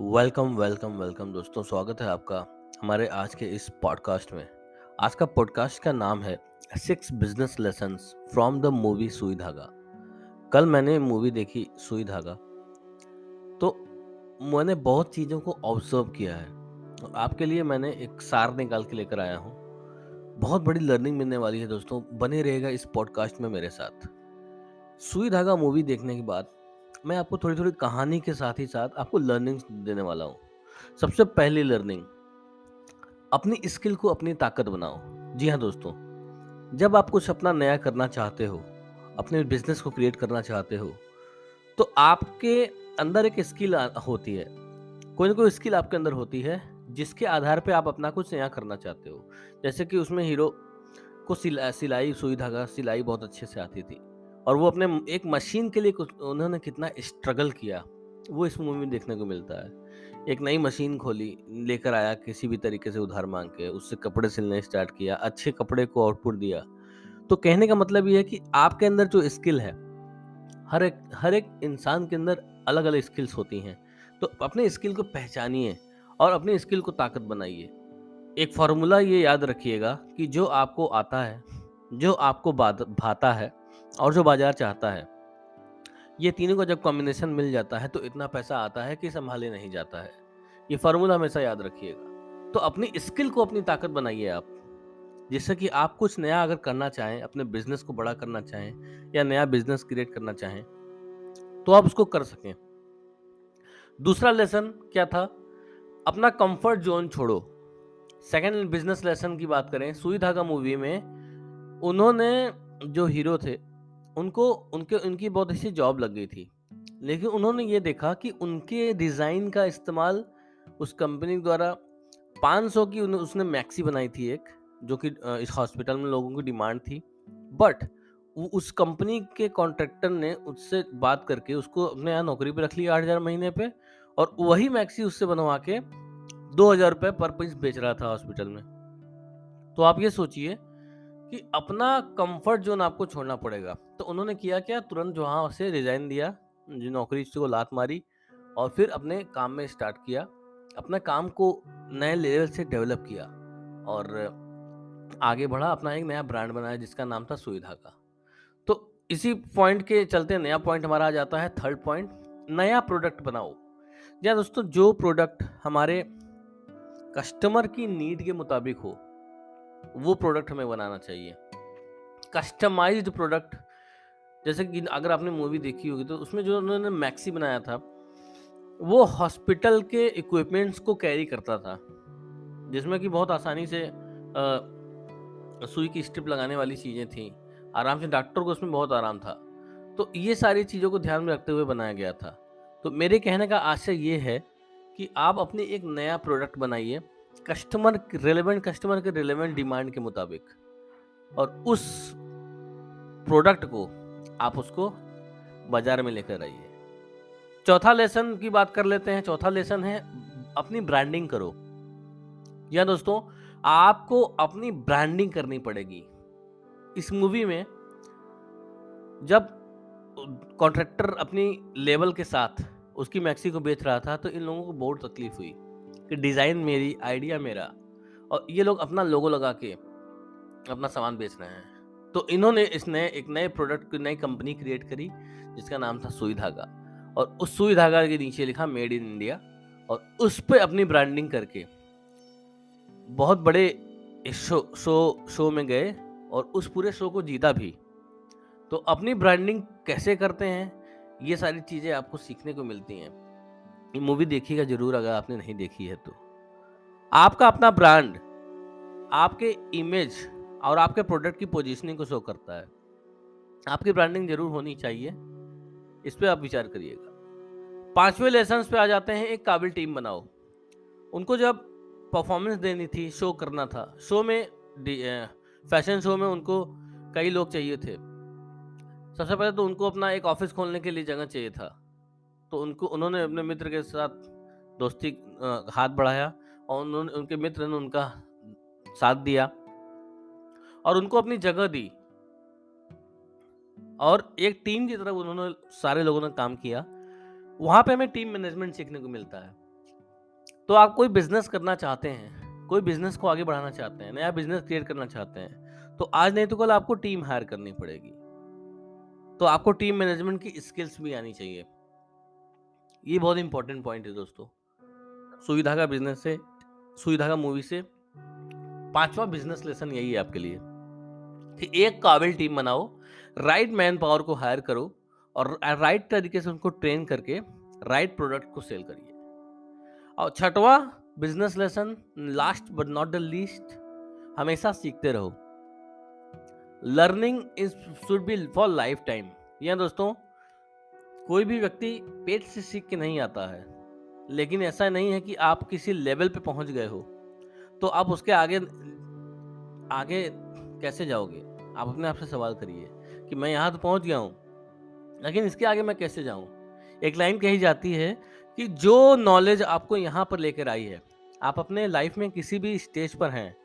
Welcome दोस्तों, स्वागत है आपका हमारे आज के इस पॉडकास्ट में। आज का पॉडकास्ट का नाम है 6 business lessons from the movie सुई धागा। कल मैंने मूवी देखी सुई धागा, तो मैंने बहुत चीज़ों को ऑब्जर्व किया है। तो आपके लिए मैंने एक सार निकाल के लेकर आया हूँ। बहुत बड़ी लर्निंग मिलने वाली है दोस्तों, बने रहेगा इस पॉडकास्ट में मेरे साथ। सुई धागा मूवी देखने के बाद मैं आपको थोड़ी थोड़ी कहानी के साथ ही साथ आपको लर्निंग्स देने वाला हूँ। सबसे पहली लर्निंग, अपनी स्किल को अपनी ताकत बनाओ। जी हाँ दोस्तों, जब आप कुछ अपना नया करना चाहते हो, अपने बिजनेस को क्रिएट करना चाहते हो, तो आपके अंदर एक स्किल होती है। कोई ना कोई स्किल आपके अंदर होती है जिसके आधार पे आप अपना कुछ नया करना चाहते हो। जैसे कि उसमें हीरो को सिलाई सुई धागा सिलाई बहुत अच्छे से आती थी, और वो अपने एक मशीन के लिए कुछ उन्होंने कितना स्ट्रगल किया, वो इस मूवी में देखने को मिलता है। एक नई मशीन खोली, लेकर आया किसी भी तरीके से उधार मांग के, उससे कपड़े सिलने स्टार्ट किया, अच्छे कपड़े को आउटपुट दिया। तो कहने का मतलब ये है कि आपके अंदर जो स्किल है, हर एक इंसान के अंदर अलग अलग स्किल्स होती हैं। तो अपने स्किल को पहचानिए और अपने स्किल को ताकत बनाइए। एक फॉर्मूला ये याद रखिएगा कि जो आपको आता है, जो आपको भाता है और जो बाजार चाहता है, ये तीनों का जब कॉम्बिनेशन मिल जाता है तो इतना पैसा आता है कि संभाले नहीं जाता है। ये फॉर्मूला हमेशा याद रखिएगा। तो अपनी स्किल को अपनी ताकत बनाइए आप, जिससे कि आप कुछ नया अगर करना चाहें, अपने बिजनेस को बड़ा करना चाहें या नया बिजनेस क्रिएट करना चाहें, तो आप उसको कर सकें। दूसरा लेसन क्या था? अपना कंफर्ट जोन छोड़ो। सेकंड बिजनेस लेसन की बात करें, सुई धागा मूवी में उन्होंने, जो हीरो थे, उनको उनके उनकी बहुत अच्छी जॉब लग गई थी, लेकिन उन्होंने ये देखा कि उनके डिज़ाइन का इस्तेमाल उस कंपनी द्वारा 500 की उसने मैक्सी बनाई थी एक, जो कि इस हॉस्पिटल में लोगों की डिमांड थी। बट उस कंपनी के कॉन्ट्रैक्टर ने उससे बात करके उसको अपने यहाँ नौकरी पे रख लिया 8,000 महीने पे, और वही मैक्सी उससे बनवा के 2,000 रुपये पर पीस बेच रहा था हॉस्पिटल में। तो आप ये सोचिए कि अपना कंफर्ट जोन आपको छोड़ना पड़ेगा। तो उन्होंने किया क्या, तुरंत वहाँ से रिजाइन दिया, जो नौकरी को लात मारी, और फिर अपने काम में स्टार्ट किया, अपने काम को नए लेवल से डेवलप किया और आगे बढ़ा, अपना एक नया ब्रांड बनाया जिसका नाम था सुई धागा। तो इसी पॉइंट के चलते नया पॉइंट हमारा आ जाता है, थर्ड पॉइंट, नया प्रोडक्ट बनाओ। या दोस्तों, जो प्रोडक्ट हमारे कस्टमर की नीड के मुताबिक हो, वो प्रोडक्ट हमें बनाना चाहिए। कस्टमाइज्ड प्रोडक्ट, जैसे कि अगर आपने मूवी देखी होगी तो उसमें जो उन्होंने मैक्सी बनाया था, वो हॉस्पिटल के इक्विपमेंट्स को कैरी करता था, जिसमें कि बहुत आसानी से सुई की स्ट्रिप लगाने वाली चीज़ें थी, आराम से डॉक्टर को उसमें बहुत आराम था। तो ये सारी चीज़ों को ध्यान में रखते हुए बनाया गया था। तो मेरे कहने का आशय ये है कि आप अपनी एक नया प्रोडक्ट बनाइए, कस्टमर के रिलेवेंट डिमांड के मुताबिक, और उस प्रोडक्ट को आप उसको बाजार में लेकर आइए। चौथा लेसन की बात कर लेते हैं। चौथा लेसन है, अपनी ब्रांडिंग करो। या दोस्तों, आपको अपनी ब्रांडिंग करनी पड़ेगी। इस मूवी में जब कॉन्ट्रैक्टर अपनी लेवल के साथ उसकी मैक्सी को बेच रहा था, तो इन लोगों को बहुत तकलीफ हुई कि डिज़ाइन मेरी, आइडिया मेरा, और ये लोग अपना लोगो लगा के अपना सामान बेच रहे हैं। तो इन्होंने एक नए प्रोडक्ट की नई कंपनी क्रिएट करी जिसका नाम था सुई धागा, और उस सुई धागा के नीचे लिखा मेड इन इंडिया, और उस पे अपनी ब्रांडिंग करके बहुत बड़े शो में गए और उस पूरे शो को जीता भी। तो अपनी ब्रांडिंग कैसे करते हैं, ये सारी चीज़ें आपको सीखने को मिलती हैं। ये मूवी देखिएगा ज़रूर अगर आपने नहीं देखी है तो। आपका अपना ब्रांड आपके इमेज और आपके प्रोडक्ट की पोजीशनिंग को शो करता है। आपकी ब्रांडिंग ज़रूर होनी चाहिए, इस पे आप विचार करिएगा। 5वें लेसन्स पे आ जाते हैं, एक काबिल टीम बनाओ। उनको जब परफॉर्मेंस देनी थी, शो करना था, शो में फैशन शो में उनको कई लोग चाहिए थे। सबसे पहले तो उनको अपना एक ऑफिस खोलने के लिए जगह चाहिए था, तो उन्होंने अपने मित्र के साथ दोस्ती हाथ बढ़ाया, और उनके मित्र ने उनका साथ दिया और उनको अपनी जगह दी, और एक टीम की तरह उन्होंने सारे लोगों ने काम किया। वहाँ पे हमें टीम मैनेजमेंट सीखने को मिलता है। तो आप कोई बिजनेस करना चाहते हैं, कोई बिजनेस को आगे बढ़ाना चाहते हैं, नया बिजनेस क्रिएट करना चाहते हैं, तो आज नहीं तो कल आपको टीम हायर करनी पड़ेगी। तो आपको टीम मैनेजमेंट की स्किल्स भी आनी चाहिए। ये बहुत इंपॉर्टेंट पॉइंट है दोस्तों। सुई धागा बिजनेस से, सुई धागा मूवी से 5वां बिजनेस लेसन यही है आपके लिए कि एक काबिल टीम बनाओ, राइट मैन पावर को हायर करो और राइट तरीके से उनको ट्रेन करके राइट प्रोडक्ट को सेल करिए। और छठवां business lesson, last but not the least, हमेशा सीखते रहो। Learning is should be for life time. या दोस्तों, कोई भी व्यक्ति पेट से सीख के नहीं आता है, लेकिन ऐसा नहीं है कि आप किसी लेवल पे पहुंच गए हो तो आप उसके आगे आगे कैसे जाओगे। आप अपने आप से सवाल करिए कि मैं यहाँ तो पहुंच गया हूँ, लेकिन इसके आगे मैं कैसे जाऊं। एक लाइन कही जाती है कि जो नॉलेज आपको यहाँ पर लेकर आई है, आप अपने लाइफ में किसी भी स्टेज पर हैं,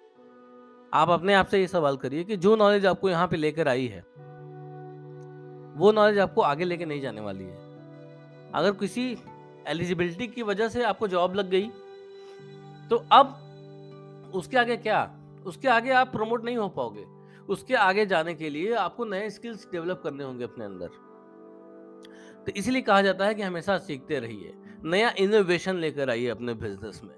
आप अपने आप से ये सवाल करिए कि जो नॉलेज आपको यहाँ पे लेकर आई है, वो नॉलेज आपको आगे लेके नहीं जाने वाली है। अगर किसी एलिजिबिलिटी की वजह से आपको जॉब लग गई, तो अब उसके आगे क्या? उसके आगे आप प्रमोट नहीं हो पाओगे। उसके आगे जाने के लिए आपको नए स्किल्स डेवलप करने होंगे अपने अंदर। तो इसलिए कहा जाता है कि हमेशा सीखते रहिए, नया इनोवेशन लेकर आइए अपने बिजनेस में।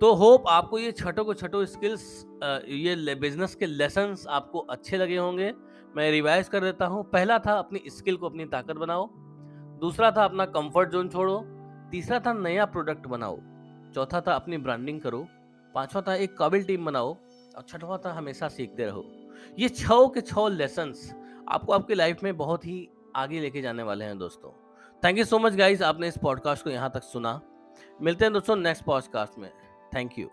तो होप आपको ये छठो स्किल्स, ये बिजनेस के लेसन्स आपको अच्छे लगे होंगे। मैं रिवाइज कर देता हूँ। पहला था अपनी स्किल को अपनी ताकत बनाओ, दूसरा था अपना कंफर्ट जोन छोड़ो, तीसरा था नया प्रोडक्ट बनाओ, चौथा था अपनी ब्रांडिंग करो, पांचवा था एक काबिल टीम बनाओ, और छठवां था हमेशा सीखते रहो। ये 6 के 6 लेसन्स आपको आपकी लाइफ में बहुत ही आगे लेके जाने वाले हैं दोस्तों। Thank you so much guys, आपने इस पॉडकास्ट को यहाँ तक सुना। मिलते हैं दोस्तों नेक्स्ट पॉडकास्ट में। Thank you.